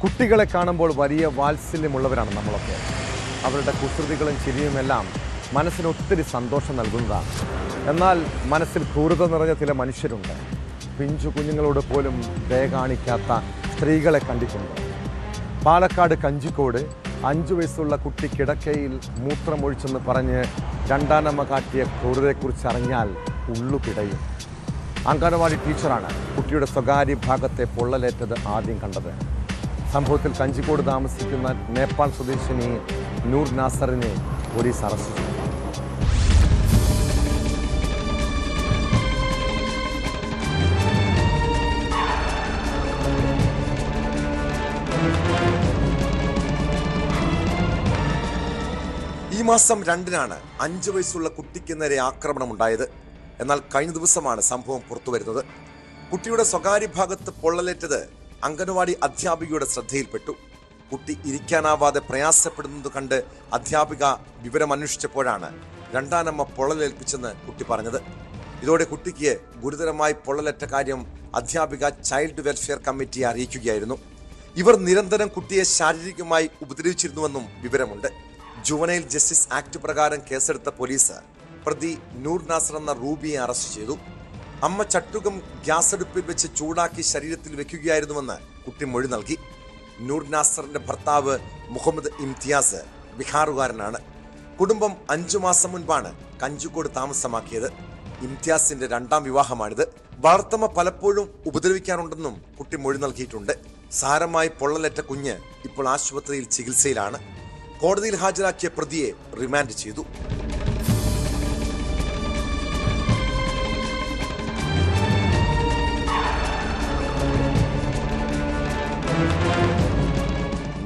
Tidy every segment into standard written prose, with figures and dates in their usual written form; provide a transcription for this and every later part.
കുട്ടികളെ കാണുമ്പോൾ വലിയ വാത്സല്യമുള്ളവരാണ് നമ്മളൊക്കെ. അവരുടെ കുസൃതികളും ചിരിയുമെല്ലാം മനസ്സിന് ഒത്തിരി സന്തോഷം നൽകുന്നതാണ്. എന്നാൽ മനസ്സിൽ ക്രൂരത നിറഞ്ഞ ചില മനുഷ്യരുണ്ട്. പിഞ്ചു കുഞ്ഞുങ്ങളോട് പോലും ദയ കാണിക്കാത്ത സ്ത്രീകളെ കണ്ടിട്ടുണ്ട്. പാലക്കാട് കഞ്ചിക്കോട് 5 വയസ്സുള്ള കുട്ടി കിടക്കയിൽ മൂത്രമൊഴിച്ചെന്ന് പറഞ്ഞ് രണ്ടാനമ്മ കാട്ടിയ ക്രൂരതയെക്കുറിച്ച് അറിഞ്ഞാൽ ഉള്ളു പിടയും. അംഗനവാടി ടീച്ചറാണ് കുട്ടിയുടെ സ്വകാര്യ ഭാഗത്തെ പൊള്ളലേറ്റത് ആദ്യം കണ്ടത്. സംഭവത്തിൽ കഞ്ചിക്കോട് താമസിക്കുന്ന നേപ്പാൾ സ്വദേശിനി നൂർ നാസറിനെ പോലീസ് അറസ്റ്റ് ചെയ്തു. ഈ മാസം 2-നാണ് 5 വയസ്സുള്ള കുട്ടിക്ക് നേരെ ആക്രമണമുണ്ടായത്. എന്നാൽ കഴിഞ്ഞ ദിവസമാണ് സംഭവം പുറത്തുവരുന്നത്. കുട്ടിയുടെ സ്വകാര്യ ഭാഗത്ത് പൊള്ളലേറ്റത് അംഗനവാടി അധ്യാപികയുടെ ശ്രദ്ധയിൽപ്പെട്ടു. കുട്ടി ഇരിക്കാനാവാതെ പ്രയാസപ്പെടുന്നത് കണ്ട് അധ്യാപിക വിവരമന്വേഷിച്ചപ്പോഴാണ് രണ്ടാനമ്മ പൊള്ളലേൽപ്പിച്ചെന്ന് കുട്ടി പറഞ്ഞത്. ഇതോടെ കുട്ടിക്ക് ഗുരുതരമായി പൊള്ളലേറ്റ കാര്യം അധ്യാപിക ചൈൽഡ് വെൽഫെയർ കമ്മിറ്റിയെ അറിയിക്കുകയായിരുന്നു. ഇവർ നിരന്തരം കുട്ടിയെ ശാരീരികമായി ഉപദ്രവിച്ചിരുന്നുവെന്നും വിവരമുണ്ട്. ജുവനൈൽ ജസ്റ്റിസ് ആക്ട് പ്രകാരം കേസെടുത്ത പോലീസ് പ്രതി നൂർ നാസർ എന്ന റൂബിയെ അറസ്റ്റ് ചെയ്തു. അമ്മ ചട്ടുകം ഗ്യാസ് അടുപ്പിൽ വെച്ച് ചൂടാക്കി ശരീരത്തിൽ വെക്കുകയായിരുന്നുവെന്ന് കുട്ടി മൊഴി നൽകി. നൂർ നാസറിന്റെ ഭർത്താവ് മുഹമ്മദ് ഇംതിയാസ് ബിഹാറുകാരനാണ്. കുടുംബം 5 മാസം മുൻപാണ് കഞ്ചിക്കോട് താമസമാക്കിയത്. ഇംതിയാസിന്റെ 2ാം വിവാഹമാണിത്. വളർത്തമ്മ പലപ്പോഴും ഉപദ്രവിക്കാറുണ്ടെന്നും കുട്ടി മൊഴി നൽകിയിട്ടുണ്ട്. സാരമായി പൊള്ളലേറ്റ കുഞ്ഞ് ഇപ്പോൾ ആശുപത്രിയിൽ ചികിത്സയിലാണ്. കോടതിയിൽ ഹാജരാക്കിയ പ്രതിയെ റിമാൻഡ് ചെയ്തു.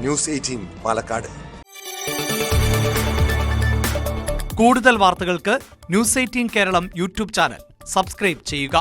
ന്യൂസ് 18 പാലക്കാട്. കൂടുതൽ വാർത്തകൾക്ക് news 18 Keralam YouTube channel subscribe ചെയ്യുക.